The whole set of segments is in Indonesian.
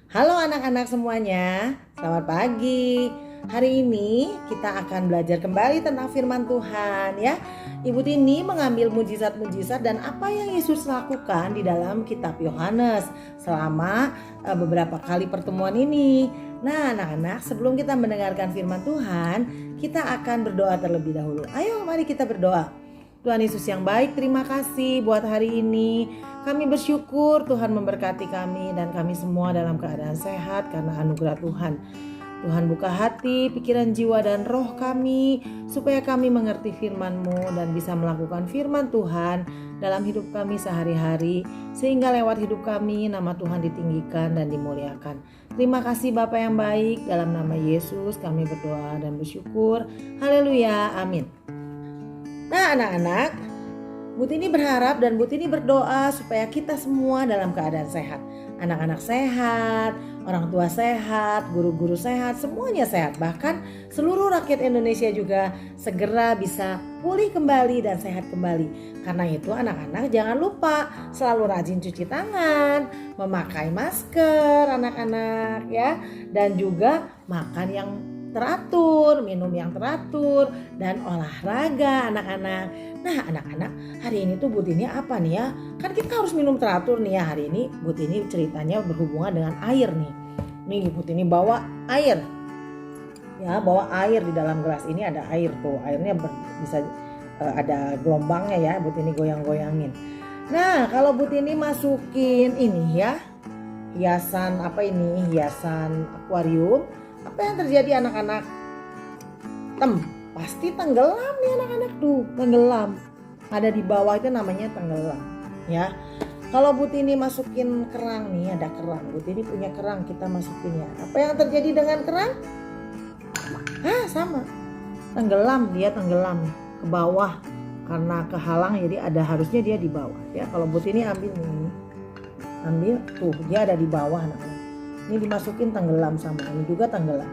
Halo anak-anak semuanya, selamat pagi. Hari ini kita akan belajar kembali tentang firman Tuhan ya. Ibu Tini mengambil mujizat-mujizat dan apa yang Yesus lakukan di dalam kitab Yohanes selama beberapa kali pertemuan ini. Nah anak-anak, sebelum kita mendengarkan firman Tuhan, kita akan berdoa terlebih dahulu. Ayo mari kita berdoa. Tuhan Yesus yang baik, terima kasih buat hari ini. Kami bersyukur Tuhan memberkati kami dan kami semua dalam keadaan sehat karena anugerah Tuhan. Tuhan buka hati, pikiran, jiwa dan roh kami supaya kami mengerti firman-Mu dan bisa melakukan firman Tuhan dalam hidup kami sehari-hari, sehingga lewat hidup kami nama Tuhan ditinggikan dan dimuliakan. Terima kasih Bapa yang baik, dalam nama Yesus kami berdoa dan bersyukur. Haleluya, amin. Nah anak-anak, Bu Tini berharap dan Bu Tini berdoa supaya kita semua dalam keadaan sehat. Anak-anak sehat, orang tua sehat, guru-guru sehat, semuanya sehat. Bahkan seluruh rakyat Indonesia juga segera bisa pulih kembali dan sehat kembali. Karena itu anak-anak jangan lupa selalu rajin cuci tangan, memakai masker anak-anak ya. Dan juga makan yang teratur, minum yang teratur, dan olahraga anak-anak. Nah anak-anak, hari ini tuh Bu Tini apa nih ya? Kan kita harus minum teratur nih ya. Hari ini Bu Tini ceritanya berhubungan dengan air nih. Nih Bu Tini bawa air. Ya, bawa air di dalam gelas ini ada air tuh. Airnya bisa ada gelombangnya ya. Bu Tini goyang-goyangin. Nah kalau Bu Tini masukin ini ya, hiasan apa ini? Hiasan akuarium. Apa yang terjadi anak-anak? Pasti tenggelam nih anak-anak tuh, tenggelam. Ada di bawah itu namanya tenggelam, ya. Kalau Bu Tini masukin kerang nih, ada kerang. Bu Tini punya kerang, kita masukin ya. Apa yang terjadi dengan kerang? Sama. Tenggelam, dia tenggelam ke bawah karena kehalang, jadi harusnya dia di bawah, ya. Kalau Bu Tini ambil nih. Ambil tuh, dia ada di bawah anak-anak. Ini dimasukin tenggelam sama ini juga tenggelam.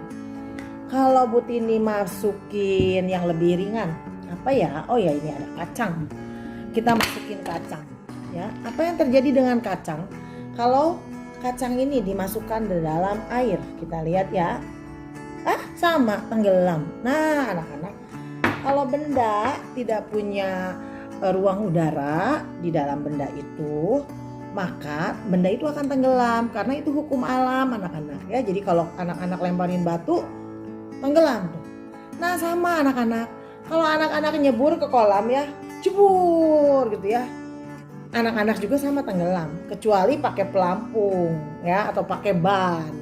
Kalau Bu Tini masukin yang lebih ringan, apa ya? Oh ya ini ada kacang. Kita masukin kacang, ya. Apa yang terjadi dengan kacang? Kalau kacang ini dimasukkan ke dalam air, kita lihat ya. Sama tenggelam. Nah anak-anak, kalau benda tidak punya ruang udara di dalam benda itu, maka benda itu akan tenggelam karena itu hukum alam anak-anak ya. Jadi kalau anak-anak lemparin batu tenggelam tuh. Nah sama anak-anak, kalau anak-anak nyebur ke kolam ya, cebur gitu ya. Anak-anak juga sama tenggelam, kecuali pakai pelampung ya atau pakai ban.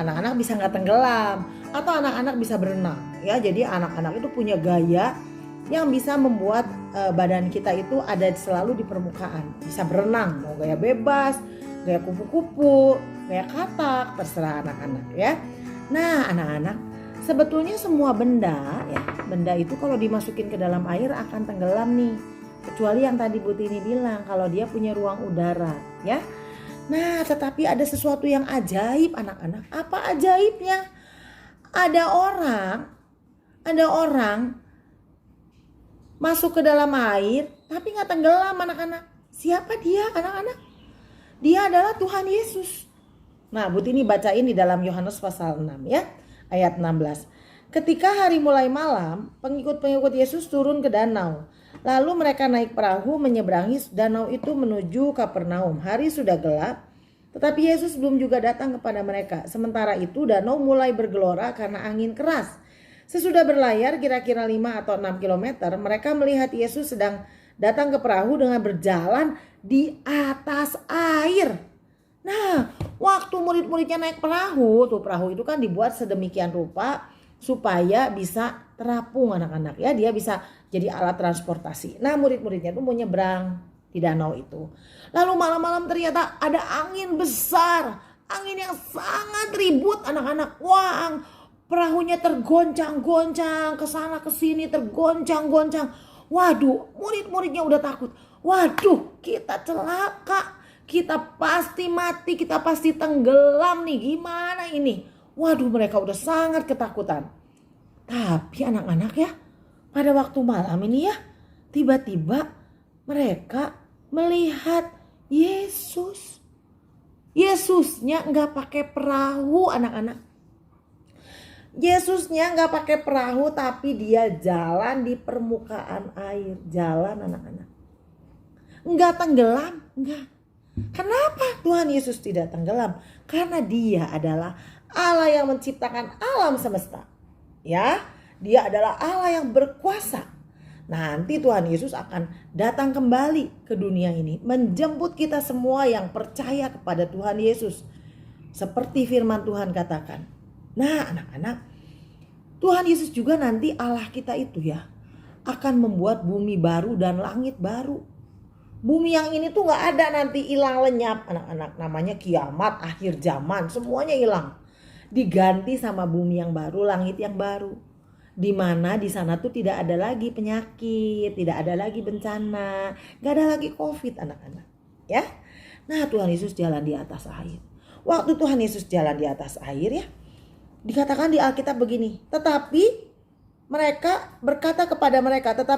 Anak-anak bisa nggak tenggelam atau anak-anak bisa berenang ya. Jadi anak-anak itu punya gaya yang bisa membuat badan kita itu ada selalu di permukaan. Bisa berenang, mau gaya bebas, gaya kupu-kupu, gaya katak, terserah anak-anak ya. Nah anak-anak, sebetulnya semua benda ya, benda itu kalau dimasukin ke dalam air akan tenggelam nih. Kecuali yang tadi Bu Tini bilang kalau dia punya ruang udara ya. Nah tetapi ada sesuatu yang ajaib anak-anak. Apa ajaibnya? Ada orang masuk ke dalam air tapi gak tenggelam anak-anak. Siapa dia anak-anak? Dia adalah Tuhan Yesus. Nah Bu Tini bacain di dalam Yohanes pasal 6 ya, ayat 16. Ketika hari mulai malam, pengikut-pengikut Yesus turun ke danau. Lalu mereka naik perahu menyeberangi danau itu menuju Kapernaum. Hari sudah gelap, tetapi Yesus belum juga datang kepada mereka. Sementara itu danau mulai bergelora karena angin keras. Sesudah berlayar kira-kira 5 atau 6 kilometer, mereka melihat Yesus sedang datang ke perahu dengan berjalan di atas air. Nah, waktu murid-muridnya naik perahu, tuh perahu itu kan dibuat sedemikian rupa supaya bisa terapung anak-anak ya, dia bisa jadi alat transportasi. Nah, murid-muridnya tuh mau nyebrang di danau itu. Lalu malam-malam ternyata ada angin besar, angin yang sangat ribut anak-anak. Wah, perahunya tergoncang-goncang, ke sana ke sini tergoncang-goncang. Waduh, murid-muridnya udah takut. Waduh, kita celaka. Kita pasti mati, kita pasti tenggelam nih. Gimana ini? Waduh, mereka udah sangat ketakutan. Tapi anak-anak ya, pada waktu malam ini ya, tiba-tiba mereka melihat Yesus. Yesusnya nggak pakai perahu anak-anak. Yesusnya nggak pakai perahu tapi dia jalan di permukaan air. Jalan anak-anak. Nggak tenggelam, nggak. Kenapa Tuhan Yesus tidak tenggelam? Karena dia adalah Allah yang menciptakan alam semesta. Ya, dia adalah Allah yang berkuasa. Nanti Tuhan Yesus akan datang kembali ke dunia ini, menjemput kita semua yang percaya kepada Tuhan Yesus. Seperti firman Tuhan katakan. Nah anak-anak, Tuhan Yesus juga nanti Allah kita itu ya, akan membuat bumi baru dan langit baru. Bumi yang ini tuh gak ada nanti hilang lenyap anak-anak. Namanya kiamat, akhir zaman, semuanya hilang. Diganti sama bumi yang baru, langit yang baru. Di mana di sana tuh tidak ada lagi penyakit, tidak ada lagi bencana, gak ada lagi COVID anak-anak. Ya, nah Tuhan Yesus jalan di atas air. Waktu Tuhan Yesus jalan di atas air ya, dikatakan di Alkitab begini. Tetapi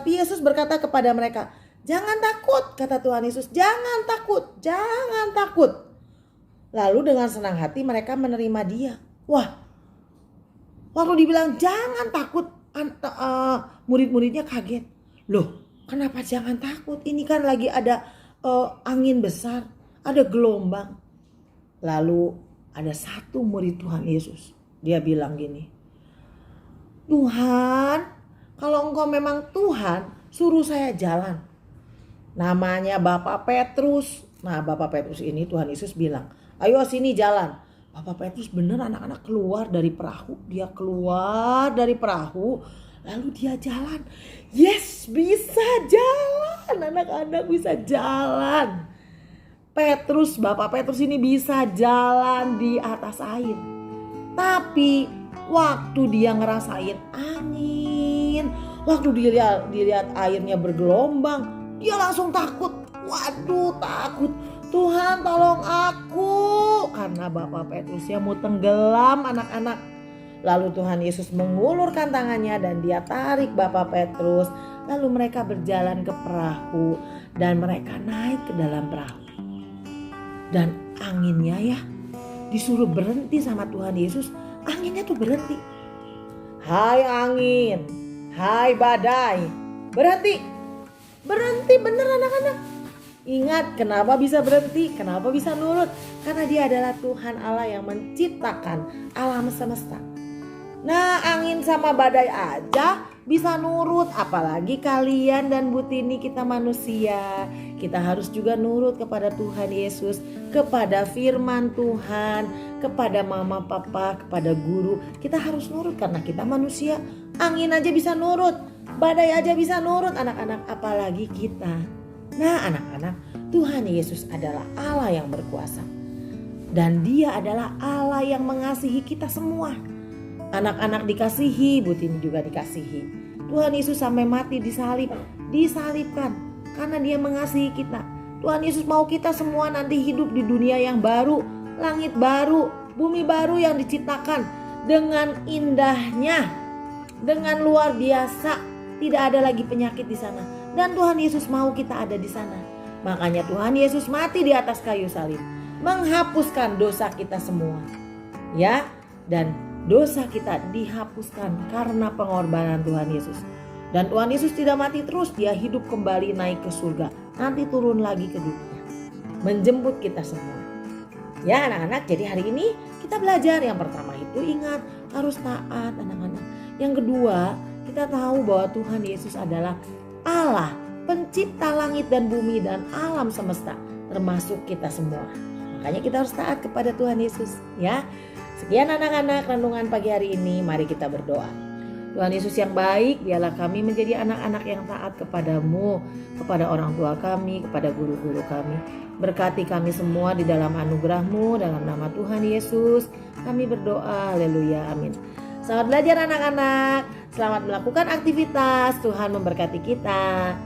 Yesus berkata kepada mereka, jangan takut, kata Tuhan Yesus, jangan takut, jangan takut. Lalu dengan senang hati mereka menerima dia. Wah, waktu dibilang jangan takut, murid-muridnya kaget. Loh, kenapa jangan takut? Ini kan lagi ada angin besar, ada gelombang. Lalu ada satu murid Tuhan Yesus. Dia bilang gini, Tuhan, kalau engkau memang Tuhan, suruh saya jalan. Namanya Bapak Petrus. Nah Bapak Petrus ini Tuhan Yesus bilang, ayo sini jalan. Bapak Petrus bener anak-anak keluar dari perahu. Dia keluar dari perahu. Lalu dia jalan. Yes, bisa jalan. Anak-anak bisa jalan. Bapak Petrus ini bisa jalan di atas air. Tapi waktu dia ngerasain angin, waktu dilihat airnya bergelombang, dia langsung takut. Waduh, takut. Tuhan tolong aku. Karena Bapak Petrusnya mau tenggelam anak-anak. Lalu Tuhan Yesus mengulurkan tangannya dan dia tarik Bapak Petrus. Lalu mereka berjalan ke perahu dan mereka naik ke dalam perahu. Dan anginnya ya disuruh berhenti sama Tuhan Yesus. Anginnya tuh berhenti. Hai angin, hai badai, berhenti. Berhenti bener anak-anak. Ingat kenapa bisa berhenti, kenapa bisa nurut? Karena dia adalah Tuhan Allah yang menciptakan alam semesta. Nah angin sama badai aja bisa nurut, apalagi kalian dan Butini kita manusia. Kita harus juga nurut kepada Tuhan Yesus, kepada firman Tuhan, kepada mama papa, kepada guru. Kita harus nurut karena kita manusia. Angin aja bisa nurut, badai aja bisa nurut anak-anak, apalagi kita. Nah anak-anak, Tuhan Yesus adalah Allah yang berkuasa. Dan dia adalah Allah yang mengasihi kita semua. Anak-anak dikasihi, Butini juga dikasihi. Tuhan Yesus sampai mati disalibkan karena dia mengasihi kita. Tuhan Yesus mau kita semua nanti hidup di dunia yang baru, langit baru, bumi baru yang diciptakan dengan indahnya, dengan luar biasa. Tidak ada lagi penyakit di sana. Dan Tuhan Yesus mau kita ada di sana. Makanya Tuhan Yesus mati di atas kayu salib, menghapuskan dosa kita semua. Ya, dan dosa kita dihapuskan karena pengorbanan Tuhan Yesus. Dan Tuhan Yesus tidak mati terus, dia hidup kembali naik ke surga. Nanti turun lagi ke dunia, menjemput kita semua. Ya anak-anak, jadi hari ini kita belajar. Yang pertama itu ingat harus taat anak-anak. Yang kedua, kita tahu bahwa Tuhan Yesus adalah Allah, pencipta langit dan bumi dan alam semesta, termasuk kita semua. Makanya kita harus taat kepada Tuhan Yesus ya. Sekian anak-anak renungan pagi hari ini, mari kita berdoa. Tuhan Yesus yang baik, biarlah kami menjadi anak-anak yang taat kepadamu, kepada orang tua kami, kepada guru-guru kami. Berkati kami semua di dalam anugerah-Mu, dalam nama Tuhan Yesus kami berdoa, haleluya, amin. Selamat belajar anak-anak, selamat melakukan aktivitas, Tuhan memberkati kita.